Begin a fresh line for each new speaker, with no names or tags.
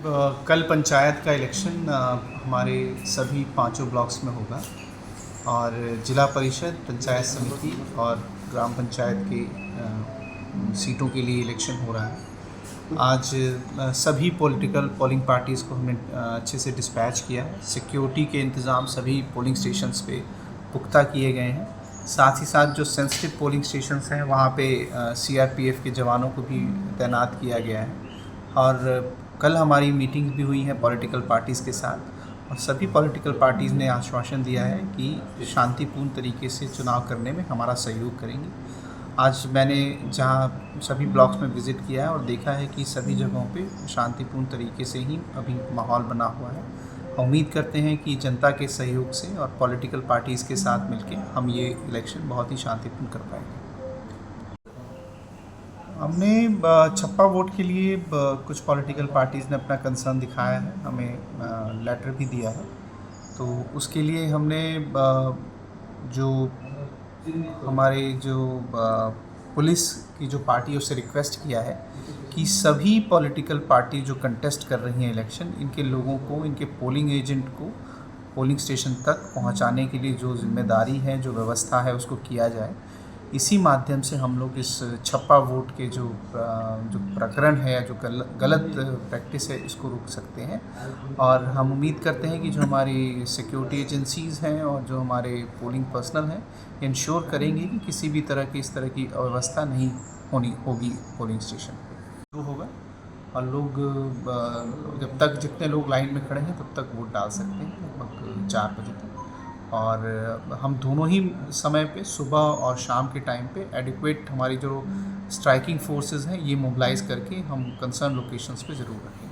कल पंचायत का इलेक्शन हमारे सभी पांचों ब्लॉक्स में होगा और जिला परिषद, पंचायत समिति और ग्राम पंचायत के सीटों के लिए इलेक्शन हो रहा है। आज सभी पॉलिटिकल पोलिंग पार्टीज़ को हमने अच्छे से डिस्पैच किया है। सिक्योरिटी के इंतज़ाम सभी पोलिंग स्टेशंस पे पुख्ता किए गए हैं। साथ ही साथ जो सेंसिटिव पोलिंग स्टेशंस हैं वहाँ पे CRPF के जवानों को भी तैनात किया गया है। और कल हमारी मीटिंग भी हुई है पॉलिटिकल पार्टीज़ के साथ और सभी पॉलिटिकल पार्टीज़ ने आश्वासन दिया है कि शांतिपूर्ण तरीके से चुनाव करने में हमारा सहयोग करेंगे। आज मैंने जहां सभी ब्लॉक्स में विज़िट किया है और देखा है कि सभी जगहों पे शांतिपूर्ण तरीके से ही अभी माहौल बना हुआ है। उम्मीद करते हैं कि जनता के सहयोग से और पॉलिटिकल पार्टीज़ के साथ मिलकर हम ये इलेक्शन बहुत ही शांतिपूर्ण कर पाएंगे। हमने छप्पा वोट के लिए कुछ पॉलिटिकल पार्टीज़ ने अपना कंसर्न दिखाया है, हमें लेटर भी दिया है। तो उसके लिए हमने जो हमारे जो पुलिस की जो पार्टी है उससे रिक्वेस्ट किया है कि सभी पॉलिटिकल पार्टी जो कंटेस्ट कर रही हैं इलेक्शन, इनके लोगों को, इनके पोलिंग एजेंट को पोलिंग स्टेशन तक पहुंचाने के लिए जो जिम्मेदारी है, जो व्यवस्था है, उसको किया जाए। इसी माध्यम से हम लोग इस छप्पा वोट के जो प्रकरण है, जो गलत प्रैक्टिस है, इसको रोक सकते हैं। और हम उम्मीद करते हैं कि जो हमारी सिक्योरिटी एजेंसीज़ हैं और जो हमारे पोलिंग पर्सनल हैं, इंश्योर करेंगे कि किसी भी तरह की इस तरह की अव्यवस्था नहीं होगी पोलिंग स्टेशन पर। होगा और लोग जब तक जितने लोग लाइन में खड़े हैं तब तक वोट डाल सकते हैं, लगभग 4 बजे तक। और हम दोनों ही समय पे, सुबह और शाम के टाइम पे एडिक्वेट हमारी जो स्ट्राइकिंग फोर्सेस हैं ये मोबिलाइज़ करके हम कंसर्न लोकेशंस पे ज़रूर रखें।